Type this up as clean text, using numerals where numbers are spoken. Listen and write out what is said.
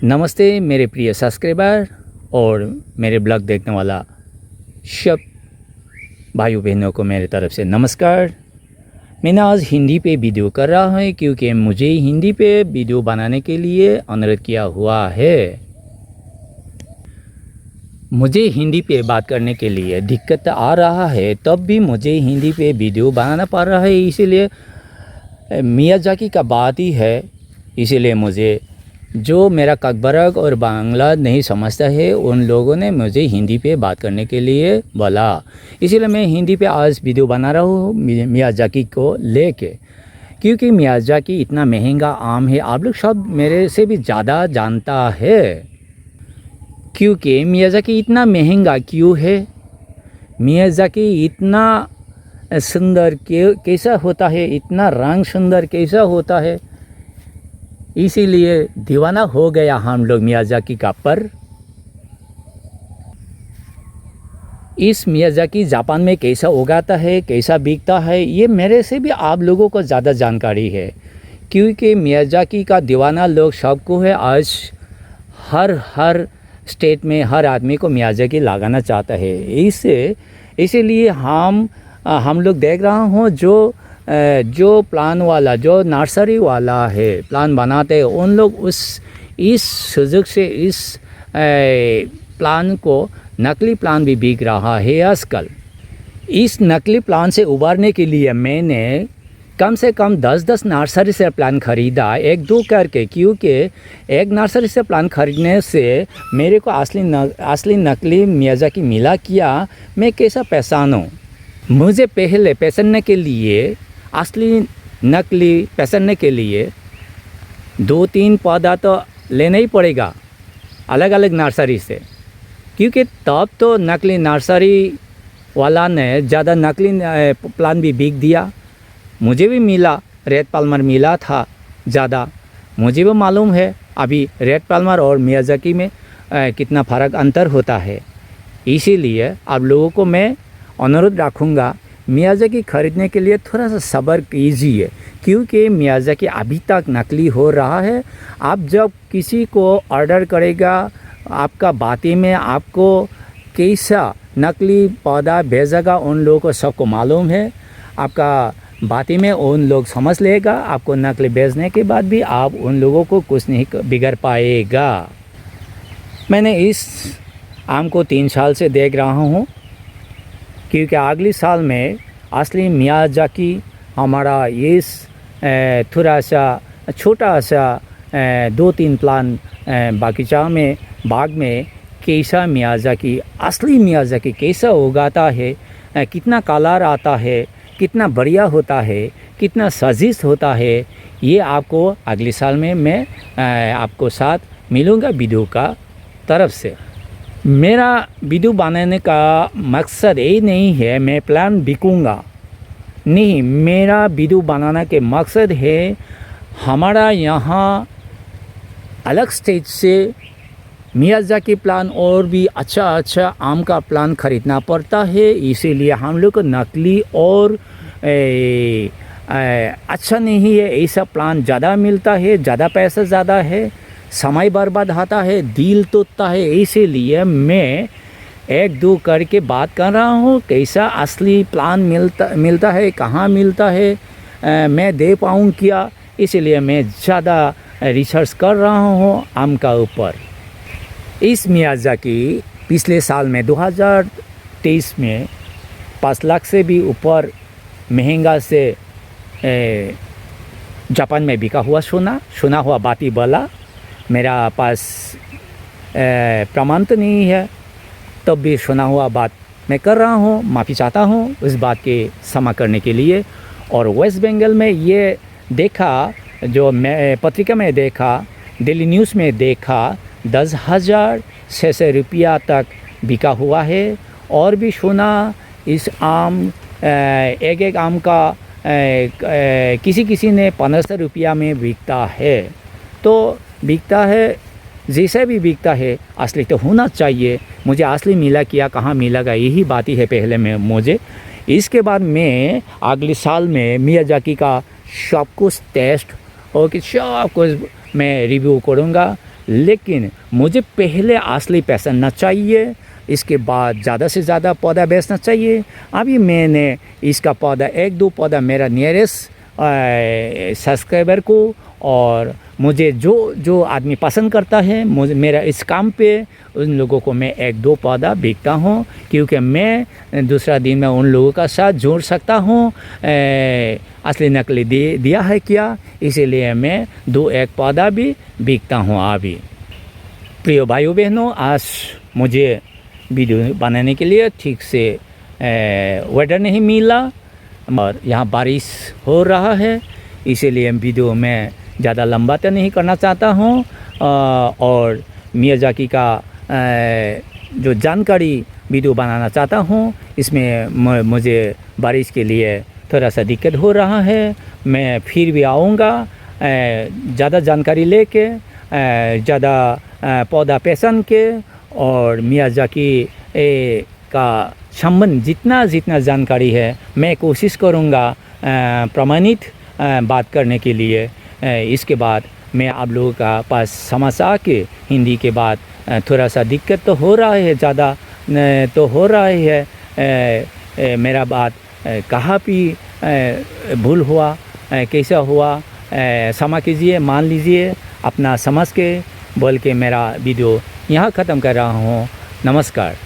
नमस्ते मेरे प्रिय सब्सक्राइबर और मेरे ब्लॉग देखने वाला सब भाइयों बहनों को मेरे तरफ से नमस्कार। मैंने आज हिंदी पे वीडियो कर रहा हूँ क्योंकि मुझे हिंदी पे वीडियो बनाने के लिए अनुरोध किया हुआ है। मुझे हिंदी पे बात करने के लिए दिक्कत आ रहा है, तब भी मुझे हिंदी पे वीडियो बनाना पड़ रहा है। इसीलिए मियाज़ाकी का बात ही है, इसीलिए मुझे जो मेरा ककबरक और बांग्ला नहीं समझता है उन लोगों ने मुझे हिंदी पे बात करने के लिए बोला। इसीलिए मैं हिंदी पे आज वीडियो बना रहा हूँ मियाज़ाकी को लेके, क्योंकि मियाज़ाकी इतना महंगा आम है, आप लोग सब मेरे से भी ज़्यादा जानता है। क्योंकि मियाज़ाकी इतना महंगा क्यों है, मियाज़ाकी इतना सुंदर कैसा होता है, इतना रंग सुंदर कैसा होता है, इसीलिए दीवाना हो गया हम लोग मियाज़ाकी का। पर इस मियाज़ाकी जापान में कैसा उगाता है, कैसा बिकता है, ये मेरे से भी आप लोगों को ज़्यादा जानकारी है। क्योंकि मियाज़ाकी का दीवाना लोग सबको है। आज हर स्टेट में हर आदमी को मियाज़ाकी लगाना चाहता है। इसीलिए हम लोग देख रहा हूँ जो प्लान वाला, जो नर्सरी वाला है, प्लान बनाते हैं, उन लोग इस सुजुग से इस प्लान को नकली प्लान भी बिक रहा है आजकल। इस नकली प्लान से उबारने के लिए मैंने कम से कम 10 नर्सरी से प्लान ख़रीदा, एक दो करके। क्योंकि एक नर्सरी से प्लान ख़रीदने से मेरे को असली नकली मियाज़ाकी मिला क्या, मैं कैसा पहचानूँ। मुझे पहले पहचानने के लिए, असली नकली पहचानने के लिए 2-3 पौधा तो लेना ही पड़ेगा अलग अलग नर्सरी से। क्योंकि तब तो नकली नर्सरी वाला ने ज़्यादा नकली प्लांट भी बिक दिया। मुझे भी मिला, रेड पाल्मर मिला था ज़्यादा। मुझे भी मालूम है अभी रेड पाल्मर और मियाज़ाकी में कितना फ़र्क अंतर होता है। इसीलिए आप लोगों को मैं अनुरोध रखूँगा, मियाज़ाकी ख़रीदने के लिए थोड़ा सा सब्र कीजिए। क्योंकि मियाज़ाकी अभी तक नकली हो रहा है। आप जब किसी को ऑर्डर करेगा, आपका बाती में आपको कैसा नकली पौधा भेजेगा, उन लोगों को सबको मालूम है। आपका बाती में उन लोग समझ लेगा। आपको नकली भेजने के बाद भी आप उन लोगों को कुछ नहीं बिगड़ पाएगा। मैंने इस आम को 3 साल से देख रहा हूँ, क्योंकि अगले साल में असली मियाज़ाकी हमारा इस थोड़ा सा छोटा सा 2-3 प्लान बागीचा में, बाग में कैसा मियाज़ाकी, असली मियाज़ाकी कैसा उगाता है, कितना कलर आता है, कितना बढ़िया होता है, कितना सजीश होता है, ये आपको अगले साल में मैं आपको साथ मिलूँगा वीडियो का तरफ से। मेरा वीडियो बनाने का मकसद यही नहीं है मैं प्लान बिकूँगा, नहीं। मेरा वीडियो बनाने के मकसद है हमारा यहाँ अलग स्टेज से मियाज़ाकी प्लान और भी अच्छा आम का प्लान ख़रीदना पड़ता है। इसीलिए हम लोग को नकली और अच्छा नहीं है, ऐसा प्लान ज़्यादा मिलता है, ज़्यादा पैसा ज़्यादा है, समय बर्बाद होता है, दिल टूटता है। इसीलिए मैं 1-2 करके बात कर रहा हूँ, कैसा असली प्लान मिलता है, कहाँ मिलता है, मैं दे पाऊँ क्या। इसलिए मैं ज़्यादा रिसर्च कर रहा हूँ आम का ऊपर। इस मियाज़ाकी पिछले साल में 2023 में 5 लाख से भी ऊपर महंगा से जापान में बिका हुआ सुना हुआ बाती बोला। मेरा पास प्रमाण तो नहीं है, तब भी सुना हुआ बात मैं कर रहा हूँ। माफ़ी चाहता हूँ उस बात के क्षमा करने के लिए। और वेस्ट बंगाल में ये देखा, जो मैं पत्रिका में देखा, दिल्ली न्यूज़ में देखा, 10,000 रुपया तक बिका हुआ है। और भी सुना इस आम एक आम का किसी ने 1500 रुपया में बिकता है। तो बिकता है, जैसे भी बिकता है, असली तो होना चाहिए। मुझे असली मिला क्या, कहाँ मिलेगा, यही बात ही है पहले में मुझे। इसके बाद मैं अगले साल में मियाज़ाकी का सब कुछ टेस्ट और सब कुछ मैं रिव्यू करूँगा। लेकिन मुझे पहले असली पैसा ना चाहिए, इसके बाद ज़्यादा से ज़्यादा पौधा बेचना चाहिए। अभी मैंने इसका पौधा 1-2 पौधा मेरा नियरेस्ट सब्सक्राइबर को और मुझे जो आदमी पसंद करता है मुझे मेरा इस काम पे, उन लोगों को मैं 1-2 पौधा बेचता हूँ, क्योंकि मैं दूसरा दिन में उन लोगों का साथ जोड़ सकता हूँ। असली नकली दिया है क्या, इसीलिए मैं 2-1 पौधा भी बेचता हूँ। अभी प्रिय भाइयों बहनों, आज मुझे वीडियो बनाने के लिए ठीक से वेदर नहीं मिला और यहाँ बारिश हो रहा है, इसीलिए वीडियो में ज़्यादा लंबा तो नहीं करना चाहता हूँ। और मियाज़ाकी का जो जानकारी वीडियो बनाना चाहता हूँ, इसमें मुझे बारिश के लिए थोड़ा सा दिक्कत हो रहा है। मैं फिर भी आऊँगा ज़्यादा जानकारी लेके, ज़्यादा पौधा पहचान के और मियाज़ाकी का संबंध जितना जानकारी है मैं कोशिश करूँगा प्रमाणित बात करने के लिए। इसके बाद मैं आप लोगों का पास समझ आके हिंदी के बाद थोड़ा सा दिक्कत तो हो रहा है, ज़्यादा तो हो रहा है। मेरा बात कहाँ भी भूल हुआ, कैसा हुआ, क्षमा कीजिए, मान लीजिए, अपना समझ के बोल के मेरा वीडियो यहाँ ख़त्म कर रहा हूँ। नमस्कार।